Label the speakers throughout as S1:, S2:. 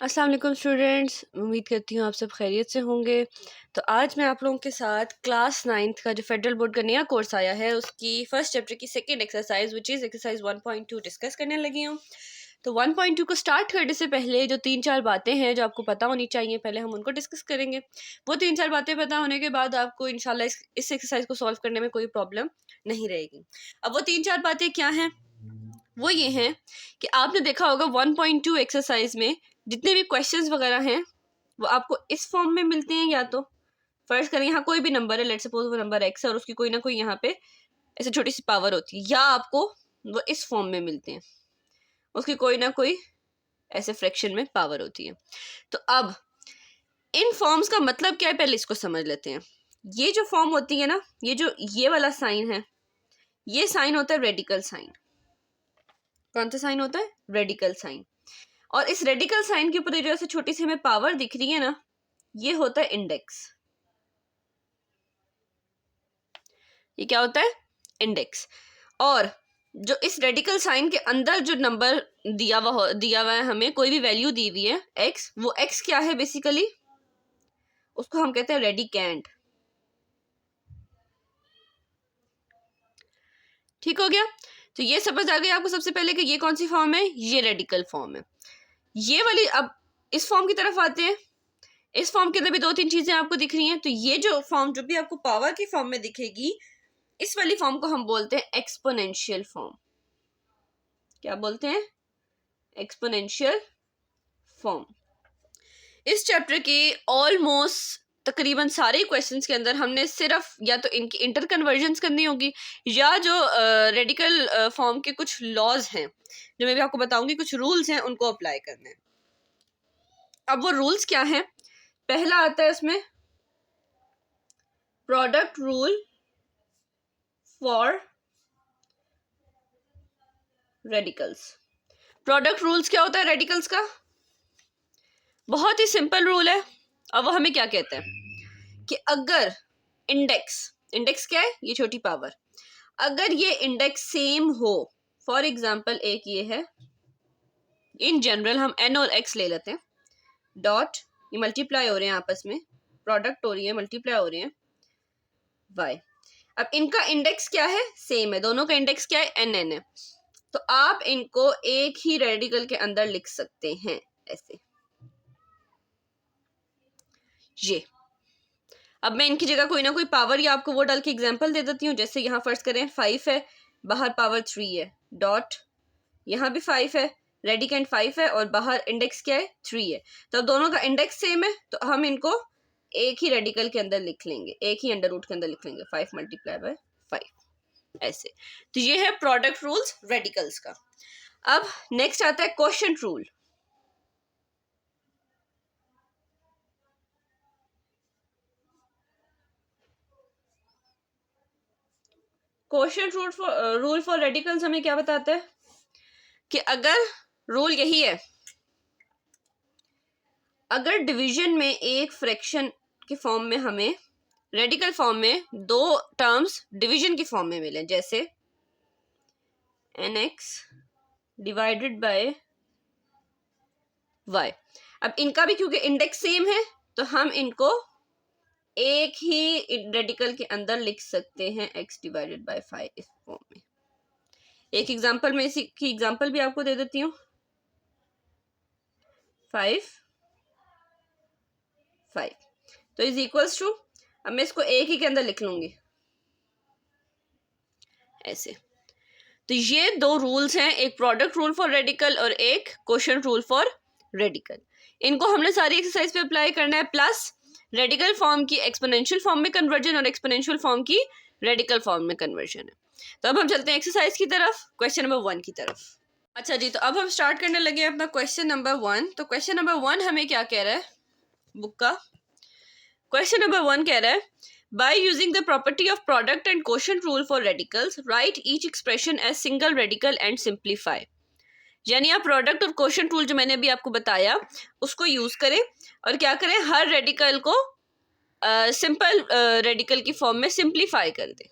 S1: अस्सलाम वालेकुम स्टूडेंट्स, उम्मीद करती हूँ आप सब खैरियत से होंगे। तो आज मैं आप लोगों के साथ क्लास 9th का जो फेडरल बोर्ड का नया कोर्स आया है उसकी फर्स्ट चैप्टर की second exercise which is exercise 1.2 discuss करने लगी हूँ। तो 1.2 को स्टार्ट करने से पहले जो 3-4 बातें हैं जो आपको पता होनी चाहिए, पहले हम उनको डिस्कस करेंगे। वो 3-4 बातें पता होने के बाद आपको इंशाल्लाह इस एक्सरसाइज को सॉल्व करने में कोई प्रॉब्लम नहीं रहेगी। अब वो 3-4 बातें क्या हैं? वो ये हैं कि आपने देखा होगा 1.2 एक्सरसाइज में जितने भी क्वेश्चंस वगैरह हैं वो आपको इस फॉर्म में मिलते हैं। या तो फर्ज करें यहाँ कोई भी नंबर है, लेट्स सपोज वो नंबर x है और उसकी कोई ना कोई यहाँ पे ऐसे छोटी सी पावर होती है, या आपको वो इस फॉर्म में मिलते हैं, उसकी कोई ना कोई ऐसे फ्रैक्शन में पावर होती है। तो अब इन फॉर्म्स का मतलब क्या है, पहले इसको समझ लेते हैं। ये जो फॉर्म होती है ना, ये वाला साइन है, ये साइन होता है रेडिकल साइन। कौन सा साइन होता है? Radical sign. और इस रेडिकल साइन के ऊपर जो ऐसे छोटी सी हमें पावर दिख रही है ना, ये होता है इंडेक्स। ये क्या होता है? इंडेक्स। और जो इस रेडिकल साइन के अंदर जो नंबर दिया हुआ है, हमें कोई भी वैल्यू दी हुई है x, वो x क्या है बेसिकली? उसको हम कहते हैं रेडिकेंड। ठीक हो गया? तो ये समझ आ गई आपको सबसे पहले कि ये कौन सी फॉर्म है? ये रेडिकल फॉर्म है। ये वाली, अब इस फॉर्म की तरफ आते हैं। इस फॉर्म के अंदर भी 2-3 चीजें आपको दिख रही हैं। तो ये जो फॉर्म जो भी आपको पावर की फॉर्म में दिखेगी, इस वाली फॉर्म को हम बोलते हैं एक्सपोनेंशियल फॉर्म। क्या बोलते हैं? Exponential form. इस चैप्टर के ऑलमोस्ट तकरीबन सारे क्वेश्चंस के अंदर हमने सिर्फ या तो इनकी इंटर कन्वर्जन्स करनी होगी, या जो रेडिकल फॉर्म के कुछ लॉज हैं जो मैं भी आपको बताऊंगी, कुछ रूल्स हैं, उनको अप्लाई करने हैं। अब वो रूल्स क्या हैं? पहला आता है उसमें product rule for radicals. Product rules क्या होता है रेडिकल्स का? बहुत ही सिंपल रूल है। अब वो हमें क्या कहते हैं कि अगर इंडेक्स क्या है? ये छोटी पावर। अगर ये इंडेक्स सेम हो, फॉर एग्जाम्पल एक ये है, इन जनरल हम n और x ले लेते हैं, डॉट, ये मल्टीप्लाई हो रहे हैं आपस में, प्रोडक्ट हो रही है, मल्टीप्लाई हो रहे हैं y। अब इनका इंडेक्स क्या है? सेम है। दोनों का इंडेक्स क्या है? n है। तो आप इनको एक ही रेडिकल के अंदर लिख सकते हैं ऐसे, ये। अब मैं इनकी जगह कोई ना कोई पावर या आपको वो डाल के एग्जांपल दे देती हूँ। जैसे यहाँ फर्स्ट करें 5 है, बाहर पावर 3 है, डॉट, यहाँ भी 5 है, रेडिकेंड 5 है और बाहर इंडेक्स क्या है? 3 है। तो अब दोनों का इंडेक्स सेम है, तो हम इनको एक ही रेडिकल के अंदर लिख लेंगे, एक ही अंडर रूट के अंदर लिख लेंगे, 5 मल्टीप्लाई बाय 5 ऐसे। तो ये है प्रोडक्ट रूल्स रेडिकल्स का। अब नेक्स्ट आता है quotient rule. Quotient rule for radicals हमें क्या बताता है कि अगर रूल यही है, अगर डिवीजन में एक फ्रैक्शन के फॉर्म में हमें रेडिकल फॉर्म में दो टर्म्स डिवीजन की फॉर्म में मिले, जैसे nx डिवाइडेड बाय y। अब इनका भी क्योंकि इंडेक्स सेम है, तो हम इनको एक ही रेडिकल के अंदर लिख सकते हैं x डिवाइडेड बाय 5 इस फॉर्म में। एक एग्जांपल में इसी की एग्जांपल भी आपको दे देती हूँ। 5 तो इज इक्वल्स टू, अब मैं इसको एक ही के अंदर लिख लूंगी ऐसे। तो ये दो रूल्स हैं, एक प्रोडक्ट रूल फॉर रेडिकल और एक क्वोशिएंट रूल फॉर रेडिकल। इनको हमने सारी एक्सरसाइज पे अप्लाई करना है, प्लस रेडिकल फॉर्म की एक्सपोनेंशियल फॉर्म में कन्वर्जन और एक्सपोनेंशियल फॉर्म की रेडिकल फॉर्म में कन्वर्जन है। तो अब हम चलते हैं एक्सरसाइज की तरफ, क्वेश्चन नंबर 1 की तरफ। अच्छा जी, तो अब हम स्टार्ट करने लगे अपना क्वेश्चन नंबर 1। तो क्वेश्चन नंबर 1 हमें क्या कह रहा है बुक का? क्वेश्चन नंबर 1 कह रहा है, by using the property of product and quotient rule for radicals, write each expression as single radical and simplify। यानी आप प्रोडक्ट और क्वोशिएंट रूल जो मैंने अभी आपको बताया उसको यूज करें और क्या करें, हर रेडिकल को सिंपल रेडिकल की फॉर्म में सिंप्लीफाई कर दें।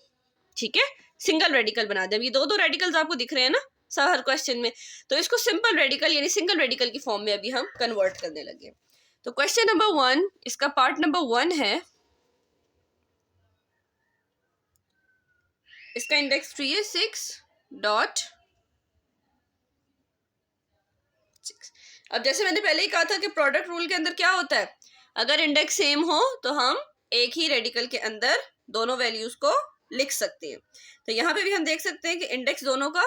S1: ठीक है, सिंगल रेडिकल बना दें। ये दो रेडिकल्स आपको दिख रहे हैं ना, हर क्वेश्चन में। तो इसको सिंपल रेडिकल यानी सिंगल रेडिकल की फॉर्म में अभी हम कन्वर्ट करने लगे। तो क्वेश्चन नंबर 1, इसका पार्ट नंबर 1 है, इसका इंडेक्स 3 है 6.6। अब जैसे मैंने पहले ही कहा था कि प्रोडक्ट रूल के अंदर क्या होता है, अगर इंडेक्स सेम हो तो हम एक ही रेडिकल के अंदर दोनों वैल्यूज को लिख सकते हैं। तो यहाँ पे भी हम देख सकते हैं कि इंडेक्स दोनों का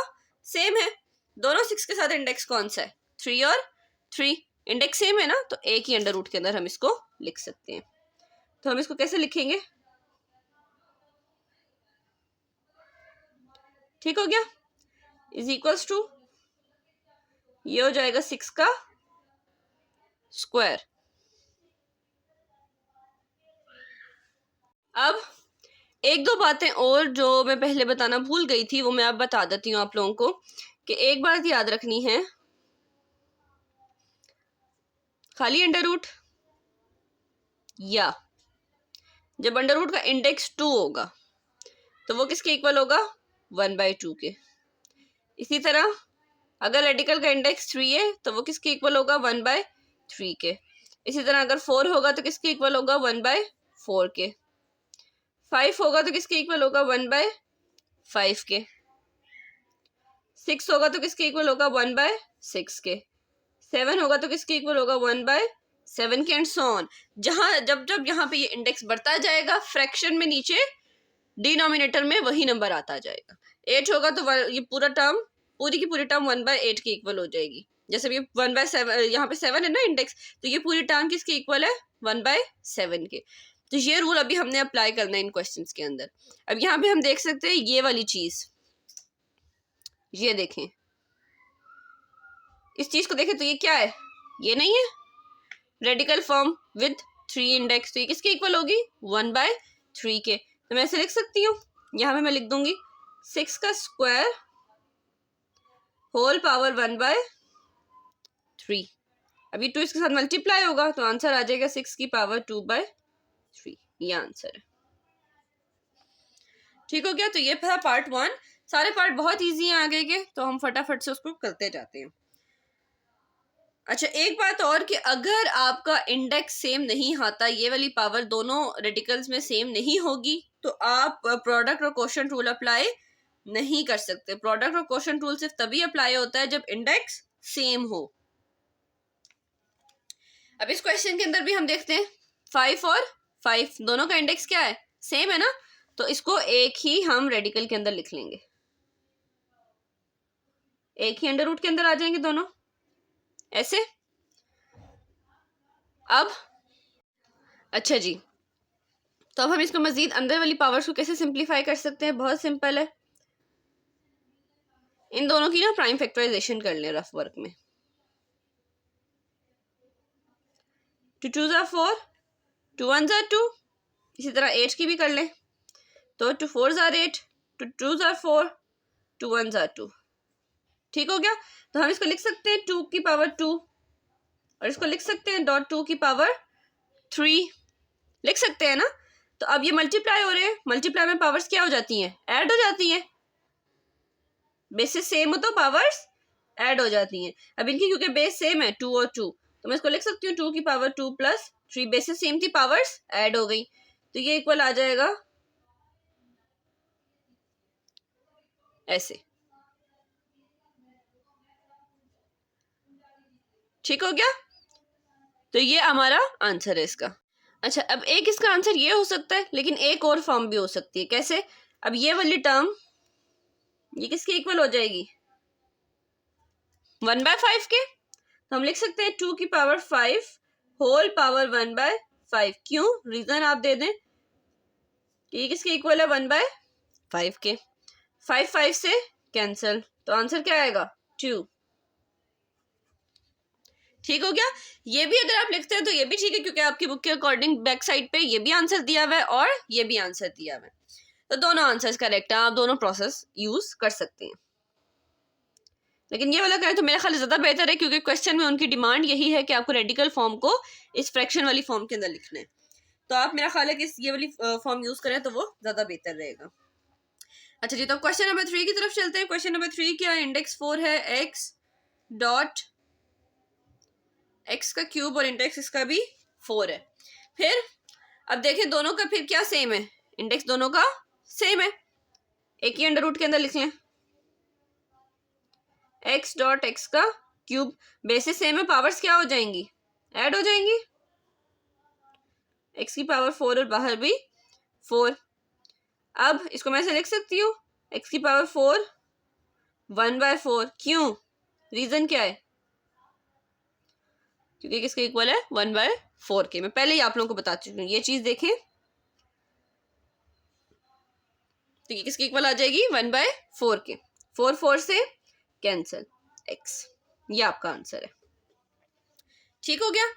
S1: सेम है, दोनों 6 के साथ इंडेक्स कौन सा है, 3 और 3, इंडेक्स सेम है ना, तो एक ही अंडर रूट के अंदर हम इसको लिख सकते हैं। तो हम इसको कैसे लिखेंगे, ठीक हो गया, इज इक्वल्स टू, ये हो जाएगा 6 का स्क्वायर। अब एक दो बातें और जो मैं पहले बताना भूल गई थी वो मैं अब बता देती हूँ आप लोगों को, कि एक बात याद रखनी है, खाली अंडर रूट या जब अंडर रूट का इंडेक्स 2 होगा तो वो किसके इक्वल होगा, 1/2 के। इसी तरह अगर रेडिकल का इंडेक्स 3 है तो वो किसके इक्वल होगा, 1/3 के। इसी तरह अगर 4 होगा तो किसके इक्वल होगा, 1/4 के। 5 होगा तो किसके इक्वल होगा, 1/5 के। 6 होगा तो किसके इक्वल होगा, 1/6 के। 7 होगा तो किसके इक्वल होगा, 1/7 के, एंड सो ऑन। जहां जब जब यहाँ पे ये इंडेक्स बढ़ता जाएगा, फ्रैक्शन में नीचे डिनोमिनेटर में वही नंबर आता जाएगा। 8 होगा तो ये पूरा टर्म, पूरी की पूरी टर्म 1/8 के इक्वल हो जाएगी। जैसे ये 1/7, यहाँ पे 7 है ना इंडेक्स, तो ये पूरी टर्म किसके इक्वल है, 1/7 के। तो ये रूल अभी हमने अप्लाई करना है इन क्वेश्चंस के अंदर। अब यहाँ पे हम देख सकते हैं ये वाली चीज, ये देखें, इस चीज को देखें तो ये क्या है, ये नहीं है रेडिकल फॉर्म विद 3 इंडेक्स, तो ये किसके इक्वल होगी, 1/3 के। तो मैं ऐसे लिख सकती हूँ, यहाँ पे मैं लिख दूंगी 6 का स्क्वायर होल पावर 1/3। अभी 2 इसके साथ मल्टीप्लाई होगा तो आंसर आ जाएगा 6 की पावर 2/3, ये आंसर है। ठीक हो गया, तो ये था पार्ट 1। सारे पार्ट बहुत इजी हैं आगे के, तो हम फटाफट से उसको करते जाते हैं। अच्छा, एक बात और कि अगर आपका इंडेक्स सेम नहीं आता, ये वाली पावर दोनों रेडिकल्स में सेम नहीं होगी, तो आप प्रोडक्ट और क्वोशंट रूल अप्लाई नहीं कर सकते। प्रोडक्ट और क्वोशंट रूल सिर्फ तभी अप्लाई होता है जब इंडेक्स सेम हो। अब इस क्वेश्चन के अंदर भी हम देखते हैं 5 और 5 दोनों का इंडेक्स क्या है, सेम है ना, तो इसको एक ही हम रेडिकल के अंदर लिख लेंगे, एक ही अंडर रूट के अंदर आ जाएंगे दोनों, ऐसे। अब अच्छा जी, तो अब हम इसको मजीद अंदर वाली पावर्स को कैसे सिंप्लीफाई कर सकते हैं, बहुत सिंपल है। इन दोनों की ना प्राइम फैक्टराइजेशन कर लें रफ वर्क में। 2 2s are 4, 2 1s are 2, इसी तरह 8 की भी कर लें, तो 2 4s are 8, 2 2s are 4, 2 1s are 2। ठीक हो गया, तो हम इसको लिख सकते हैं 2 की पावर 2, और इसको लिख सकते हैं डॉट 2 की पावर 3, लिख सकते हैं ना। तो अब ये मल्टीप्लाई हो रहे हैं, मल्टीप्लाई में पावर्स क्या हो जाती हैं, ऐड हो जाती हैं। बेसिस सेम हो तो पावर्स ऐड हो जाती हैं। अब इनकी क्योंकि बेस सेम है 2 और 2, तो मैं इसको लिख सकती हूँ 2 की पावर 2 प्लस 3, बेसिस सेम थी, पावर्स ऐड हो गई, तो ये इक्वल आ जाएगा ऐसे। ठीक हो गया, तो ये हमारा आंसर है इसका। अच्छा, अब एक इसका आंसर ये हो सकता है, लेकिन एक और फॉर्म भी हो सकती है। कैसे, अब ये वाली टर्म ये किसके इक्वल हो जाएगी, 1/5 के, तो हम लिख सकते हैं 2 की पावर 5 होल पावर 1/5। क्यों, रीजन आप दे दें कि ये किसके इक्वल है, 1/5 के। 5 5 से कैंसिल, तो आंसर क्या आएगा, 2। ठीक हो गया, ये भी अगर आप लिखते हैं तो ये भी ठीक है, क्योंकि आपकी बुक के अकॉर्डिंग बैक साइड पे ये भी आंसर दिया हुआ है और ये भी आंसर दिया हुआ है, तो दोनों आंसर्स करेक्ट है, आप दोनों प्रोसेस यूज कर सकते हैं। लेकिन ये वाला करें तो मेरा ख्याल ज़्यादा बेहतर है, क्योंकि क्वेश्चन में उनकी डिमांड यही है कि आपको रेडिकल फॉर्म को इस फ्रैक्शन वाली फॉर्म के अंदर लिखना है, तो आप मेरा ख्याल है कि ये वाली फॉर्म यूज़ करें तो वो ज़्यादा बेहतर रहेगा। अच्छा जी, तो क्वेश्चन नंबर 3 की तरफ चलते हैं। क्वेश्चन नंबर 3 क्या है? इंडेक्स 4 है, x डॉट x का क्यूब और इंडेक्स इसका भी 4 है। फिर अब देखें दोनों का फिर क्या सेम है, इंडेक्स दोनों का सेम है, एक ही अंडर रूट के अंदर लिख लें, x डॉट x का क्यूब, बेसिस सेम है, पावर्स क्या हो जाएंगी, ऐड हो जाएंगी, x की पावर 4 और बाहर भी 4। अब इसको मैं ऐसे लिख सकती हूँ, x की पावर 4 1/4। क्यों? रीजन क्या है? क्योंकि किसके इक्वल है, 1/4 के। मैं पहले ही आप लोगों को बता चुकी हूँ, ये चीज देखें, तो ये किसके इक्वल आ जाएगी, 1/4 के। 4 4 से कैंसिल, x, ये आपका आंसर है। ठीक हो गया?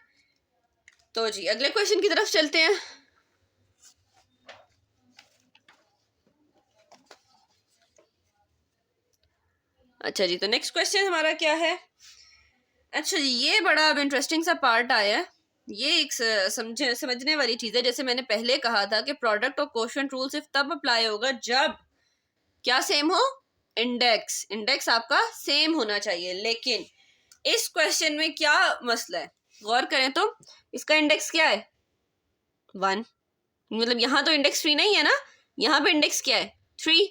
S1: तो जी अगले क्वेश्चन की तरफ चलते हैं। अच्छा जी, तो नेक्स्ट क्वेश्चन हमारा क्या है? अच्छा जी, ये बड़ा अब इंटरेस्टिंग सा पार्ट आया है। ये एक समझने वाली चीज है। जैसे मैंने पहले कहा था कि प्रोडक्ट और कोशेंट रूल सिर्फ तब अप्लाई होगा जब क्या सेम हो, इंडेक्स आपका सेम होना चाहिए। लेकिन इस क्वेश्चन में क्या मसला है, गौर करें तो इसका इंडेक्स क्या है, 1। मतलब यहाँ तो इंडेक्स 3 नहीं है ना, यहाँ पे इंडेक्स क्या है, 3।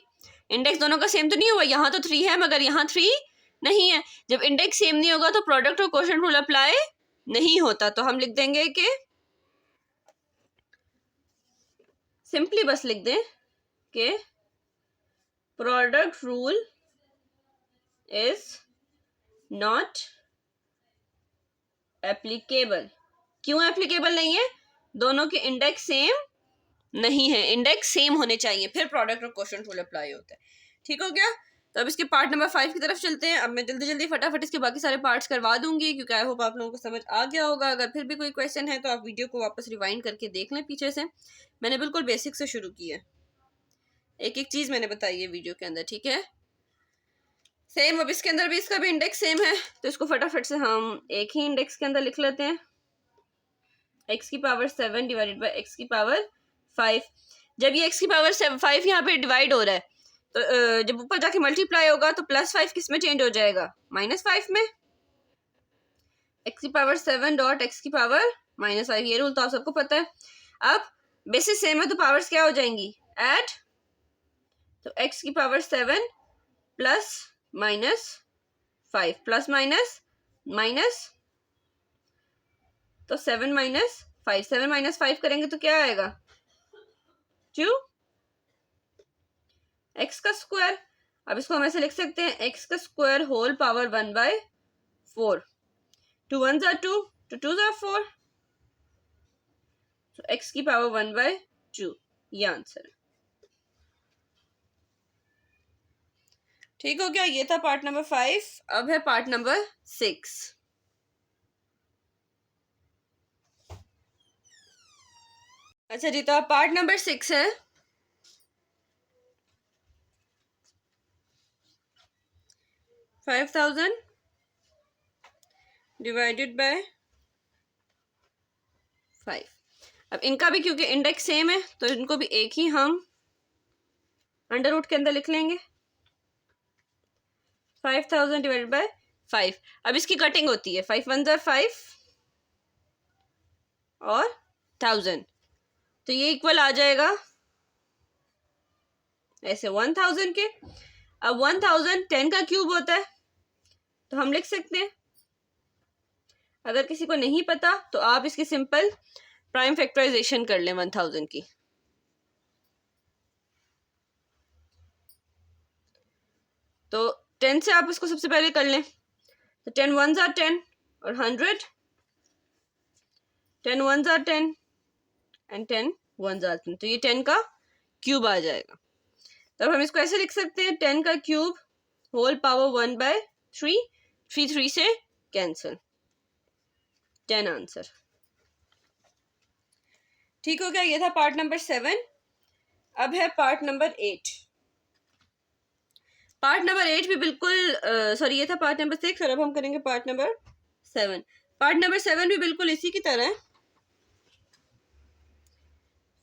S1: इंडेक्स दोनों का सेम तो नहीं हुआ, यहाँ तो 3 है मगर यहाँ 3 नहीं है। जब इंडेक्स सेम नहीं होगा तो प्रोडक्ट और कोशेंट रूल अप्लाई नहीं होता। तो हम लिख देंगे कि सिंपली बस लिख दें कि product rule is not applicable. क्यों एप्लीकेबल नहीं है? दोनों के इंडेक्स सेम नहीं है, इंडेक्स सेम होने चाहिए, फिर प्रोडक्ट और कोशेंट रूल अप्लाई होता है। ठीक हो गया? तो अब इसके पार्ट नंबर 5 की तरफ चलते हैं। अब मैं जल्दी जल्दी फटाफट इसके बाकी सारे पार्ट्स करवा दूंगी, क्योंकि आई होप आप लोगों को समझ आ गया होगा। अगर फिर भी कोई क्वेश्चन है तो आप वीडियो को वापस रिवाइंड करके देख लें पीछे से। मैंने बिल्कुल बेसिक से शुरू किया है, एक एक चीज मैंने बताई है वीडियो के अंदर। ठीक है, सेम अब इसके अंदर भी इसका भी इंडेक्स सेम है, तो इसको फटाफट से हम एक ही इंडेक्स के अंदर लिख लेते हैं, x की पावर 7 डिवाइडेड बाई x की पावर 5। जब ये x की पावर 5 यहाँ पे डिवाइड हो रहा है, तो जब ऊपर जाके मल्टीप्लाई होगा तो +5 किस में चेंज हो जाएगा, -5 में। x की पावर 7 डॉट x की पावर -5, ये रूल तो आप सबको पता है। अब बेसिस सेम है तो पावर्स क्या हो जाएंगी, ऐड। तो x की पावर 7 प्लस -5 प्लस माइनस, तो 7 -5, 7 -5 करेंगे तो क्या आएगा, 2 x का स्क्वायर। अब इसको हम ऐसे लिख सकते हैं, x का square whole power 1/4। 2 1s are 2, 2 2s are 4, तो x की पावर 1/2, ये आंसर है। ठीक हो गया? ये था पार्ट नंबर 5। अब है पार्ट नंबर 6। अच्छा जी, तो अब पार्ट नंबर 6 है, 5000 डिवाइडेड बाय 5। अब इनका भी क्योंकि इंडेक्स सेम है तो इनको भी एक ही हम अंडर रूट के अंदर लिख लेंगे, 5000 डिवाइडेड बाय 5। अब इसकी कटिंग होती है, 5 1s are 5 और 1000, तो ये इक्वल आ जाएगा ऐसे 1000 के। अब 1000 10 का क्यूब होता है, तो हम लिख सकते हैं, अगर किसी को नहीं पता तो आप इसकी सिंपल प्राइम फैक्टराइजेशन कर लें 1000 की। तो 10 से आप इसको सबसे पहले कर लें, तो 10 1s are 10 और 100, 10 1s are 10 and 10 1s are 10, तो ये 10 का क्यूब आ जाएगा। तब हम इसको ऐसे लिख सकते हैं, 10 का क्यूब होल पावर 1/3, 3 से कैंसिल, 10 आंसर। ठीक हो गया? ये था पार्ट नंबर 7। अब है पार्ट नंबर 8। पार्ट नंबर 8 भी बिल्कुल सॉरी, ये था पार्ट नंबर 6 और अब हम करेंगे पार्ट नंबर 7। पार्ट नंबर 7 भी बिल्कुल इसी की तरह है,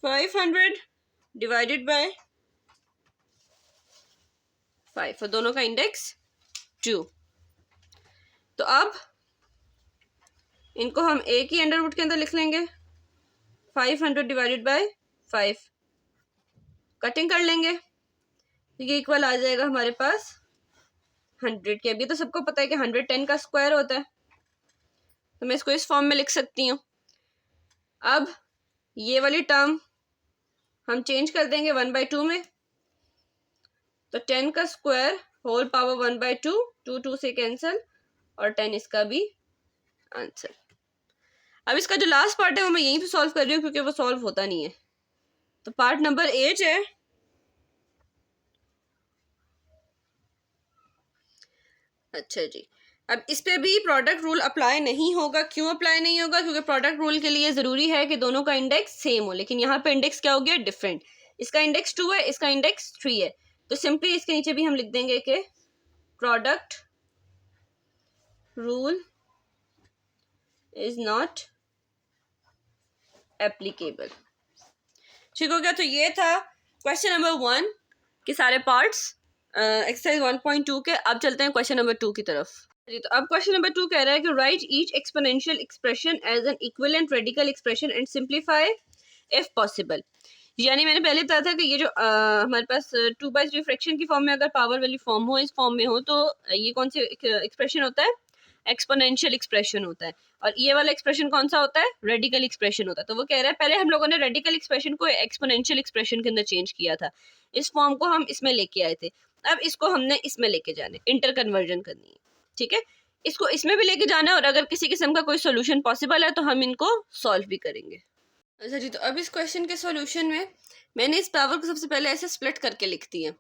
S1: 500 डिवाइडेड बाय 5 और दोनों का इंडेक्स 2। तो अब इनको हम एक ही अंडर रूट के अंदर लिख लेंगे, 500 डिवाइडेड बाय 5, कटिंग कर लेंगे, ये इक्वल आ जाएगा हमारे पास 100 के। अभी तो सबको पता है कि 110 का स्क्वायर होता है, तो मैं इसको इस फॉर्म में लिख सकती हूँ। अब ये वाली टर्म हम चेंज कर देंगे 1/2 में, तो 10 का स्क्वायर होल पावर 1/2, 2 से कैंसिल, और 10 इसका भी आंसर। अब इसका जो लास्ट पार्ट है वो मैं यहीं पे सॉल्व कर रही हूँ क्योंकि वो सॉल्व होता नहीं है। तो पार्ट नंबर 8 है, अच्छा जी। अब इस पे भी प्रोडक्ट रूल अप्लाई नहीं होगा। क्यों अप्लाई नहीं होगा? क्योंकि प्रोडक्ट रूल के लिए ज़रूरी है कि दोनों का इंडेक्स सेम हो, लेकिन यहाँ पे इंडेक्स क्या हो गया? डिफरेंट। इसका इंडेक्स 2 है, इसका इंडेक्स 3 है, तो सिंपली इसके नीचे भी हम लिख देंगे कि product rule is not applicable. ठीक हो गया। तो ये था क्वेश्चन नंबर 1 के सारे पार्ट्स एक्सरसाइज 1.2 के। अब चलते हैं क्वेश्चन नंबर 2 की तरफ। तो अब क्वेश्चन नंबर 2 कह रहा है कि write each exponential expression as an equivalent radical expression and simplify if possible. यानी मैंने पहले बताया था कि ये जो हमारे पास 2/3 फ्रैक्शन की फॉर्म में अगर पावर वाली फॉर्म हो, इस फॉर्म में हो, तो ये कौन सी एक्सप्रेशन होता है? एक्सपोनेंशियल एक्सप्रेशन होता है। और ये वाला एक्सप्रेशन कौन सा होता है? रेडिकल एक्सप्रेशन होता है। तो वो कह रहा है पहले हम लोगों ने रेडिकल एक्सप्रेशन को एक्सपोनेंशियल एक्सप्रेशन के अंदर चेंज किया था, इस फॉर्म को हम इसमें लेके आए थे। अब इसको हमने इसमें लेके जाना है, इंटर कन्वर्जन करनी है, ठीक है। इसको इसमें भी लेके जाना है, और अगर किसी किस्म का कोई सोल्यूशन पॉसिबल है तो हम इनको सॉल्व भी करेंगे। अच्छा जी, तो अब इस क्वेश्चन के सॉल्यूशन में मैंने इस पावर को सबसे पहले ऐसे स्प्लिट करके लिख दिया।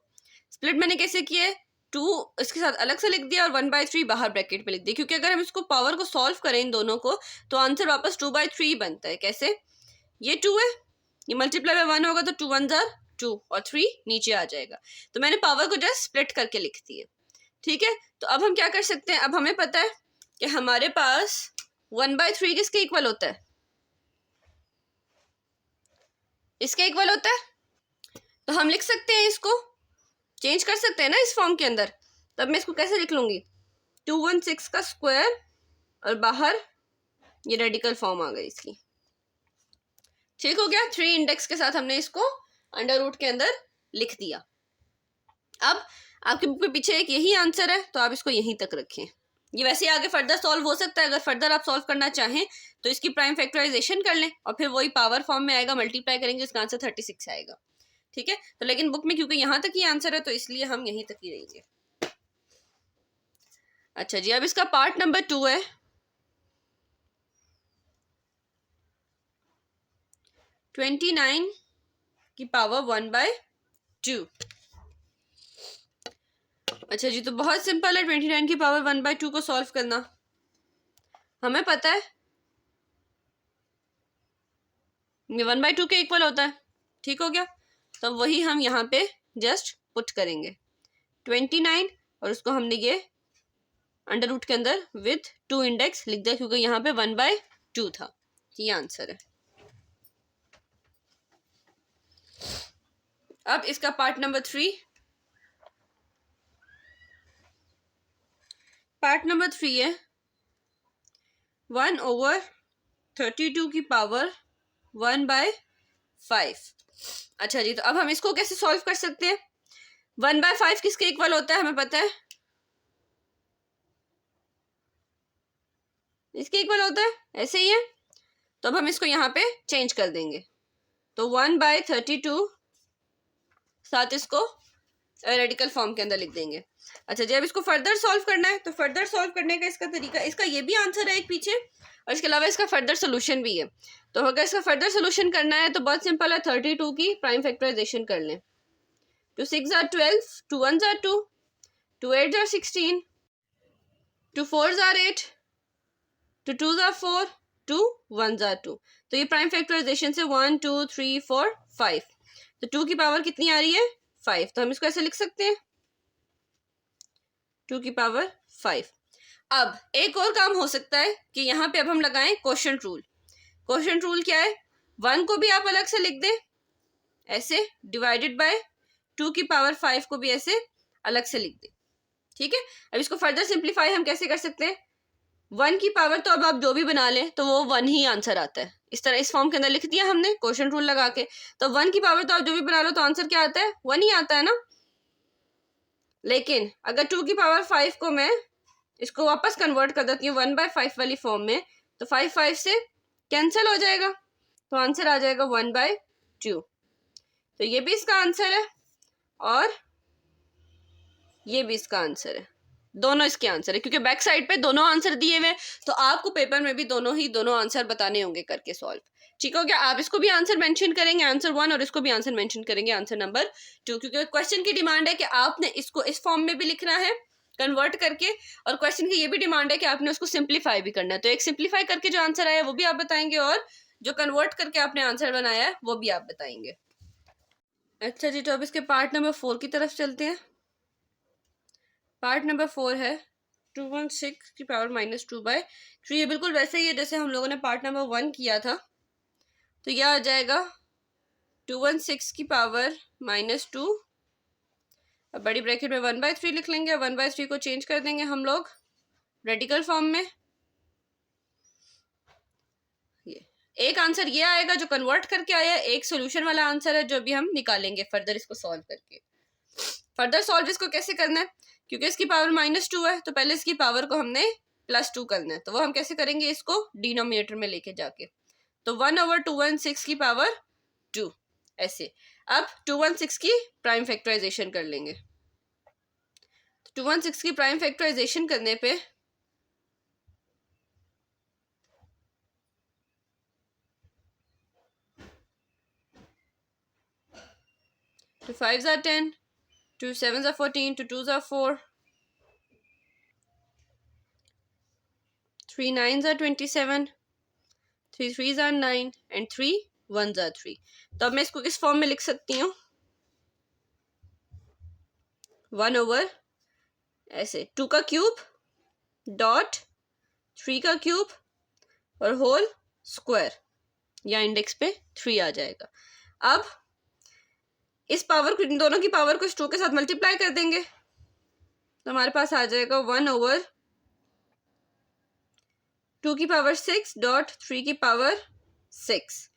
S1: स्प्लिट मैंने कैसे किया है? 2 इसके साथ अलग से लिख दिया और 1/3 बाहर ब्रैकेट में लिख दिया, क्योंकि अगर हम इसको पावर को सॉल्व करें इन दोनों को तो आंसर वापस 2/3 बनता है। कैसे? ये 2 है, ये मल्टीप्लाई बाय 1 होगा तो 2 1 जार 2 और 3 नीचे आ जाएगा। तो मैंने पावर को जस्ट स्प्लिट करके लिख दिया, ठीक है। तो अब हम क्या कर सकते हैं? अब हमें पता है कि हमारे पास 1/3 किसके इक्वल होता है? इसके इक्वल होता है। तो हम लिख सकते हैं, इसको चेंज कर सकते हैं ना इस फॉर्म के अंदर। तब मैं इसको कैसे लिख लूंगी? 216 का स्क्वायर और बाहर ये रेडिकल फॉर्म आ गई इसकी, ठीक हो गया। 3 इंडेक्स के साथ हमने इसको अंडर रूट के अंदर लिख दिया। अब आपके बुक के पीछे एक यही आंसर है, तो आप इसको यहीं तक रखें। ये वैसे आगे फर्दर सॉल्व हो सकता है, अगर फर्दर आप सॉल्व करना चाहें तो इसकी प्राइम फैक्टराइजेशन कर लें और फिर वही पावर फॉर्म में आएगा, मल्टीप्लाई करेंगे, इसका आंसर 36 आएगा, ठीक है। तो लेकिन बुक में क्योंकि यहाँ तक ही आंसर है तो इसलिए हम यहीं तक ही रहेंगे। अच्छा जी, अब इसका पार्ट नंबर 2 है। ट्वेंटी 29 की पावर 1/2। अच्छा जी, तो बहुत सिंपल है 29 की पावर 1/2 को सॉल्व करना। हमें पता है ये 1/2 के इक्वल होता है, ठीक हो गया। तो वही हम यहाँ पे जस्ट पुट करेंगे 29, और उसको हमने ये अंडर रूट के अंदर विथ 2 इंडेक्स लिख दिया, क्योंकि यहाँ पे 1/2 था। ये आंसर है। अब इसका पार्ट नंबर 3। पार्ट नंबर 3 है 1/32 की पावर 1/5। अच्छा जी, तो अब हम इसको कैसे सॉल्व कर सकते हैं? 1/5 किसके इक्वल होता है? हमें पता है इसके इक्वल होता है, ऐसे ही है। तो अब हम इसको यहाँ पे चेंज कर देंगे, तो 1/32 साथ इसको रेडिकल फॉर्म के अंदर लिख देंगे। अच्छा, जब इसको फर्दर सॉल्व करना है तो फर्दर सॉल्व करने का इसका तरीका, इसका ये भी आंसर है एक पीछे, और इसके अलावा इसका फर्दर सोल्यूशन भी है। तो अगर इसका फर्दर सोल्यूशन करना है तो बहुत सिंपल है, 32 की प्राइम फैक्टराइजेशन कर लें। 2 6 jar 12, 2 1 jar 2, 2 8 jar 16, 2 4 jar 8, 2 2 jar 4, 2 1 jar 2। तो ये प्राइम फैक्टराइजेशन से 1 2 3 4 5, तो 2 की पावर कितनी आ रही है? 5। तो हम इसको ऐसे लिख सकते हैं 2 की पावर 5। अब एक और काम हो सकता है कि यहाँ पे अब हम लगाएं क्वोशंट रूल। क्वोशंट रूल क्या है? 1 को भी आप अलग से लिख दें ऐसे, डिवाइडेड बाय 2 की पावर 5 को भी ऐसे अलग से लिख दें। ठीक है, अब इसको फर्दर सिंप्लीफाई हम कैसे कर सकते हैं, 1 की पावर तो अब आप जो भी बना लें तो वो 1 ही आंसर आता है। इस तरह इस फॉर्म के अंदर लिख दिया हमने क्वोशंट रूल लगा के, तो 1 की पावर तो आप जो भी बना लो तो आंसर क्या आता है, 1 ही आता है ना। लेकिन अगर 2 की पावर 5 को मैं इसको वापस कन्वर्ट कर देती हूँ 1/5 वाली फॉर्म में, तो 5 5 से कैंसिल हो जाएगा, तो आंसर आ जाएगा 1/2। तो ये भी इसका आंसर है और ये भी इसका आंसर है, दोनों इसके आंसर है, क्योंकि बैक साइड पे दोनों आंसर दिए हुए, तो आपको पेपर में भी दोनों आंसर बताने होंगे करके सॉल्व। ठीक हो गया, आप इसको भी आंसर मेंशन करेंगे आंसर 1 और इसको भी आंसर मेंशन करेंगे आंसर नंबर 2, क्योंकि क्वेश्चन की डिमांड है कि आपने इसको इस फॉर्म में भी लिखना है कन्वर्ट करके, और क्वेश्चन की ये भी डिमांड है कि आपने उसको सिंप्लीफाई भी करना है। तो एक सिंप्लीफाई करके जो आंसर आया वो भी आप बताएंगे और जो कन्वर्ट करके आपने आंसर बनाया है वो भी आप बताएंगे। अच्छा जी, तो अब इसके पार्ट नंबर 4 की तरफ चलते हैं। पार्ट नंबर 4 है 216 की पावर -2/3। ये बिल्कुल वैसे ही है जैसे हम लोगों ने पार्ट नंबर 1 किया था। तो यह आ जाएगा 216 की पावर -2, अब बड़ी ब्रैकेट में 1/3 लिख लेंगे। 1/3 को चेंज कर देंगे हम लोग रेडिकल फॉर्म में। ये एक आंसर ये आएगा जो कन्वर्ट करके आया, एक सोल्यूशन वाला आंसर है जो अभी हम निकालेंगे फर्दर इसको सॉल्व करके। फर्दर सॉल्व इसको कैसे करना है, क्योंकि इसकी पावर -2 है तो पहले इसकी पावर को हमने +2 करना है, तो वो हम कैसे करेंगे, इसको डिनोमिनेटर में लेके जाके, तो 1/216 की पावर 2 ऐसे। अब 216 की प्राइम फैक्टराइजेशन कर लेंगे, तो 216 की प्राइम फैक्टराइजेशन करने पे तो 5s are 10, 2 7s are 14, 2 2s are 4, 3 9s are 27, 3 3s are 9 and 3 1s are 3। तो अब मैं इसको किस फॉर्म में लिख सकती हूँ, 1/, ऐसे 2 का क्यूब डॉट 3 का क्यूब और होल स्क्वायर, या इंडेक्स पे 3 आ जाएगा। अब इस पावर को, इन दोनों की पावर को इस 2 के साथ मल्टीप्लाई कर देंगे, तो हमारे पास आ जाएगा 1/2 की पावर 6 डॉट 3 की power 6,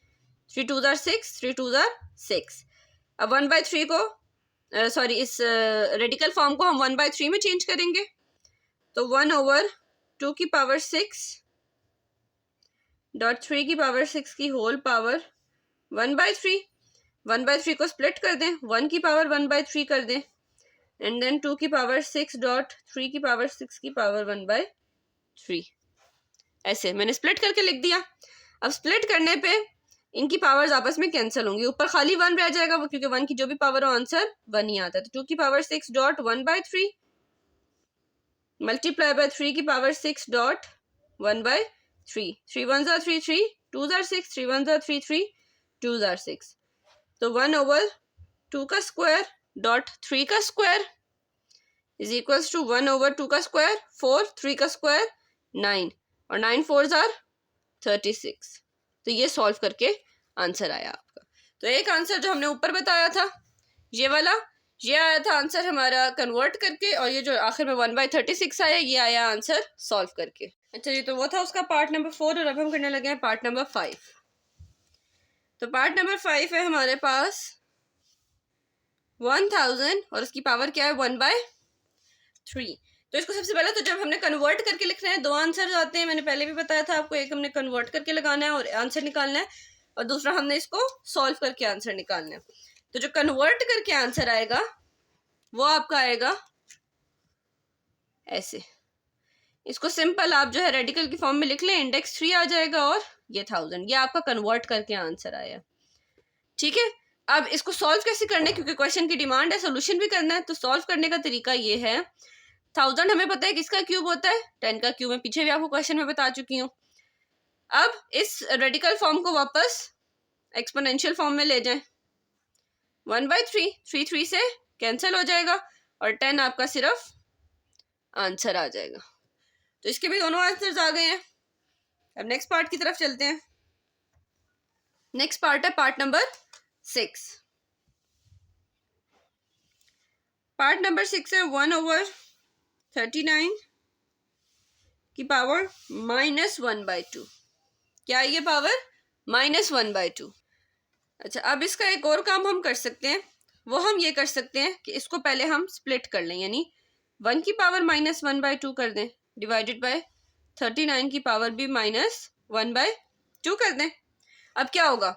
S1: 3 2s are 6, 3 2s are 6। अब 1/3 को सॉरी इस रेडिकल फॉर्म को हम 1/3 में चेंज करेंगे, तो 1/2 की पावर 6 डॉट 3 की पावर 6 की होल पावर 1/3। 1/3 को स्प्लिट कर दें, 1 की पावर 1/3 कर दें, एंड देन 2 की पावर 6 डॉट 3 की पावर 6 की पावर 1/3, ऐसे मैंने स्प्लिट करके लिख दिया। अब स्प्लिट करने पे इनकी पावर्स आपस में कैंसिल होंगी, ऊपर खाली 1 रह जाएगा, वो क्योंकि 1 की जो भी पावर हो आंसर 1 ही आता है। तो 2 की पावर 6 डॉट 1/3 मल्टीप्लाई बाय 3 की power 6 dot 1/3, 3 1s are 3, 3 2s are 6, 3 1s are 3, 3 2s are 6, तो 1/2 का स्क्वायर डॉट 3 का स्क्वायर इज इक्वल्स टू 1/2 का स्क्वायर 4, 3 का स्क्वायर 9 और 9 4s are 36। तो ये सॉल्व करके आंसर आया आपका। तो एक आंसर जो हमने ऊपर बताया था ये वाला, ये आया था आंसर हमारा कन्वर्ट करके, और ये जो आखिर में 1/36 आया ये आया आंसर सॉल्व करके। अच्छा जी, तो वो था उसका पार्ट नंबर 4 और अब हम करने लगे हैं पार्ट नंबर 5। तो पार्ट नंबर 5 है हमारे पास 1000 और उसकी पावर क्या है 1/3। तो इसको सबसे पहले तो जब हमने कन्वर्ट करके लिखना है, दो आंसर आते हैं, मैंने पहले भी बताया था आपको, एक हमने कन्वर्ट करके लगाना है और आंसर निकालना है, और दूसरा हमने इसको सॉल्व करके आंसर निकालना है। तो जो कन्वर्ट करके आंसर आएगा वो आपका आएगा ऐसे, इसको सिंपल आप जो है रेडिकल की फॉर्म में लिख लें, इंडेक्स 3 आ जाएगा और ये 1000, ये आपका कन्वर्ट करके आंसर आया। ठीक है, अब इसको सॉल्व कैसे करना है, क्योंकि क्वेश्चन की डिमांड है सोल्यूशन भी करना है, तो सॉल्व करने का तरीका ये है, 1000 हमें पता है किसका क्यूब होता है, 10 का क्यूब, मैं पीछे भी आपको क्वेश्चन में बता चुकी हूँ। अब इस रेडिकल फॉर्म को वापस एक्सपोनेंशियल फॉर्म में ले जाएं, 1/3, 3 3 से कैंसिल हो जाएगा और 10 आपका सिर्फ आंसर आ जाएगा। तो इसके भी दोनों आंसर्स आ गए हैं। अब नेक्स्ट पार्ट की तरफ चलते हैं। नेक्स्ट पार्ट है पार्ट नंबर 6। पार्ट नंबर 6 है 1/39 की पावर -1/2। क्या है ये पावर? -1/2। अच्छा, अब इसका एक और काम हम कर सकते हैं, वो हम ये कर सकते हैं कि इसको पहले हम स्प्लिट कर लें, यानी 1 की पावर -1/2 कर दें, डिवाइडेड बाय 39 की पावर भी -1/2 कर दें। अब क्या होगा,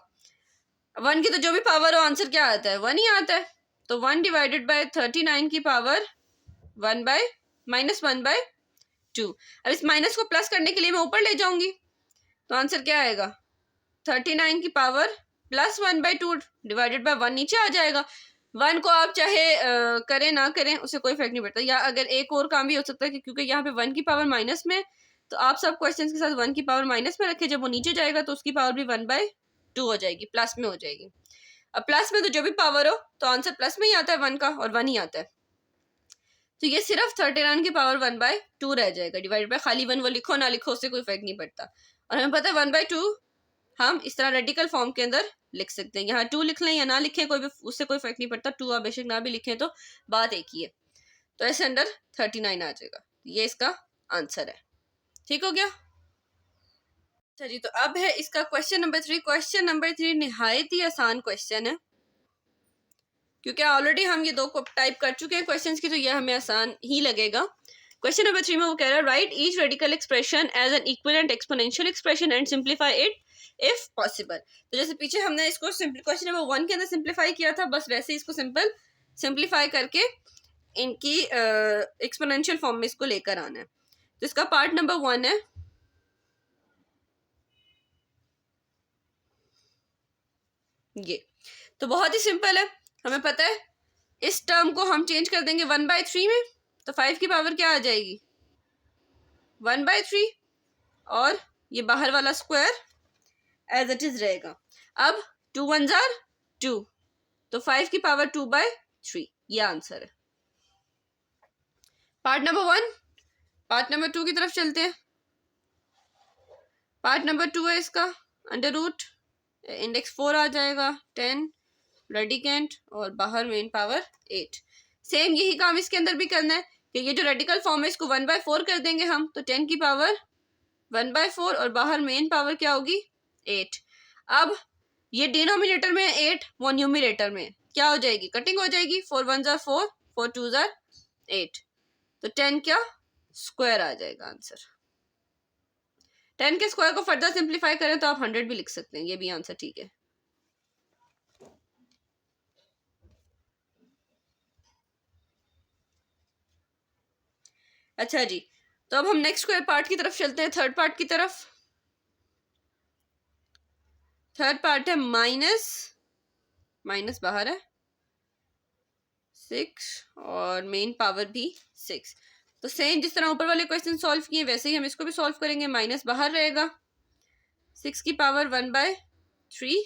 S1: 1 की तो जो भी पावर हो आंसर क्या आता है? 1 ही आता है। तो 1 डिवाइडेड बाय 39 की पावर -1/2। अब इस माइनस को प्लस करने के लिए मैं ऊपर ले जाऊंगी, तो आंसर क्या आएगा? 39 की पावर +1/2 डिवाइडेड बाय 1 नीचे आ जाएगा। 1 को आप चाहे करें ना करें, उससे कोई फर्क नहीं पड़ता। या अगर एक और काम भी हो सकता है कि क्योंकि यहाँ पे 1 की पावर माइनस में, तो आप सब क्वेश्चंस के साथ 1 की पावर माइनस में रखें, जब वो नीचे जाएगा तो उसकी पावर भी 1/2 हो जाएगी, प्लस में हो जाएगी। अब प्लस में तो जो भी पावर हो तो आंसर प्लस में ही आता है 1 का, और 1 ही आता है। तो ये सिर्फ 39 की पावर 1/2 रह जाएगा, डिवाइडेड बाय खाली 1, वो लिखो ना लिखो उससे कोई फर्क नहीं पड़ता। और हमें पता है 1/2 हम इस तरह रेडिकल फॉर्म के अंदर लिख सकते हैं। यहाँ 2 लिख लें या ना लिखें, कोई भी उससे कोई फर्क नहीं पड़ता। 2 आप बेशक ना भी लिखें तो बात एक ही है। तो ऐसे अंदर 39 आ जाएगा, ये इसका आंसर है। ठीक हो गया? अच्छा जी, तो अब है इसका क्वेश्चन नंबर 3। क्वेश्चन नंबर 3 निहायत ही आसान क्वेश्चन है, क्योंकि ऑलरेडी हम ये 2 को टाइप कर चुके हैं क्वेश्चंस की, तो ये हमें आसान ही लगेगा। क्वेश्चन नंबर 3 में वो कह रहा है, write each radical expression as an equivalent exponential expression and simplify it if possible. तो जैसे पीछे हमने इसको क्वेश्चन नंबर 1 के अंदर सिंप्लीफाई किया था, बस वैसे ही इसको सिंप्लीफाई करके इनकी एक्सपोनेंशियल फॉर्म में इसको लेकर आना है। तो इसका पार्ट नंबर 1 है, ये तो बहुत ही सिंपल है। हमें पता है इस टर्म को हम चेंज कर देंगे 1/3 में, तो 5 की पावर क्या आ जाएगी? 1/3, और ये बाहर वाला स्क्वायर एज इट इज रहेगा। अब 2 1 जार 2, तो 5 की पावर 2/3, ये आंसर है पार्ट नंबर 1। पार्ट नंबर 2 की तरफ चलते हैं। पार्ट नंबर 2 है इसका अंडर रूट, इंडेक्स 4 आ जाएगा, 10 रेडिकेंट और बाहर मेन पावर 8। सेम यही काम इसके अंदर भी करना है कि ये जो रेडिकल फॉर्म है इसको 1/4 कर देंगे हम, तो 10 की पावर 1/4 और बाहर मेन पावर क्या होगी? 8। अब ये डिनोमिनेटर में 8, वो न्यूमिनेटर में क्या हो जाएगी? कटिंग हो जाएगी। 4 1 जार 4, 4 2 जार 8, तो 10 क्या स्क्वायर आ जाएगा आंसर। 10 के स्क्वायर को फर्दर सिंप्लीफाई करें तो आप 100 भी लिख सकते हैं, ये भी आंसर ठीक है। अच्छा जी, तो अब हम नेक्स्ट पार्ट की तरफ चलते हैं, थर्ड पार्ट की तरफ। थर्ड पार्ट है माइनस बाहर है 6 और मेन पावर भी 6। तो सेम जिस तरह ऊपर वाले क्वेश्चन सॉल्व किए वैसे ही हम इसको भी सॉल्व करेंगे। माइनस बाहर रहेगा, 6 की पावर 1/3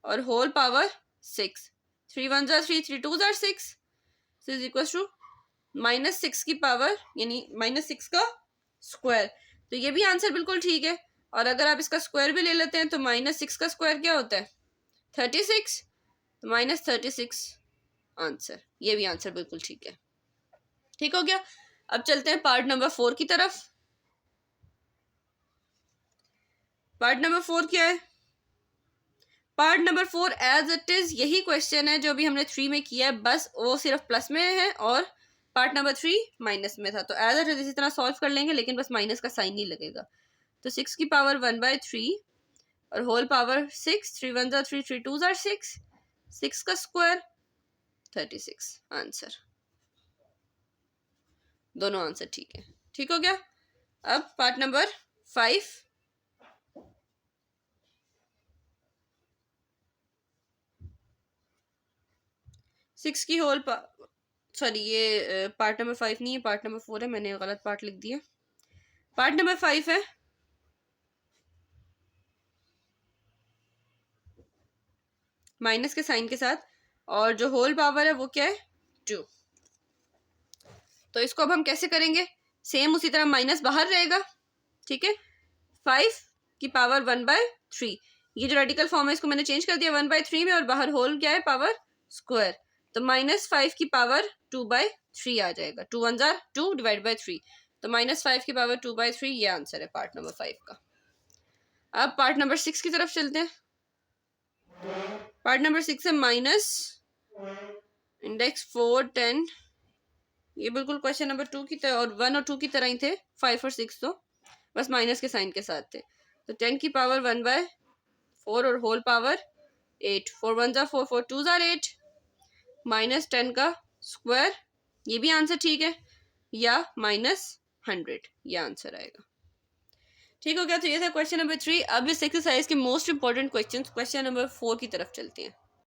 S1: और होल पावर 6। 3 1 जार 3, 3 2 जार 6 इज इक्वल टू -6 की पावर, यानी -6 का स्क्वायर। तो ये भी आंसर बिल्कुल ठीक है। और अगर आप इसका स्क्वायर भी ले लेते हैं तो -6 का स्क्वायर क्या होता है? 36, तो -36 आंसर। ये भी आंसर बिल्कुल ठीक है। ठीक हो गया। अब चलते हैं पार्ट नंबर 4 की तरफ। पार्ट नंबर 4 क्या है? Part number 4 as it is यही क्वेश्चन है जो भी हमने 3 में किया है, बस वो सिर्फ प्लस में है और पार्ट नंबर 3 माइनस में था। तो एज इट इज इसी तरह सॉल्व कर लेंगे, लेकिन बस माइनस का साइन नहीं लगेगा। तो 6 की पावर 1/3 और होल पावर 6, 3 1 जार 3, 3 2 जार 6, 6 का स्क्वायर 36 आंसर। दोनों आंसर ठीक है। ठीक हो गया। अब पार्ट नंबर 5। सिक्स की होल सॉरी, ये पार्ट नंबर 5 नहीं है, पार्ट नंबर 4 है, मैंने गलत पार्ट लिख दिया। पार्ट नंबर 5 है माइनस के साइन के साथ, और जो होल पावर है वो क्या है? 2। तो इसको अब हम कैसे करेंगे? सेम उसी तरह माइनस बाहर रहेगा, ठीक है। 5 की पावर 1/3, ये जो रेडिकल फॉर्म है इसको मैंने चेंज कर दिया 1/3 में, और बाहर होल क्या है? Power square. तो -5 की पावर 2/3 आ जाएगा। 2 1 जार 2 डिवाइड बाई 3, तो -5 की पावर 2/3, ये आंसर है पार्ट नंबर 5 का। अब पार्ट नंबर 6 की तरफ चलते हैं। पार्ट नंबर 6 है माइनस इंडेक्स 4 10। ये बिल्कुल क्वेश्चन नंबर 2 की तरह, और 1 और 2 की तरह ही थे। 5 और 6 तो बस माइनस के साइन के साथ थे। तो 10 की पावर 1/4 और होल पावर 8। 4 1 जार 4, 4 2 जार 8, -10 का स्क्वायर, ये भी आंसर ठीक है, या -100, ये आंसर आएगा। ठीक हो गया। तो ये था क्वेश्चन नंबर 3। अब इस एक्सरसाइज के मोस्ट इंपॉर्टेंट क्वेश्चन नंबर 4 की तरफ चलते हैं।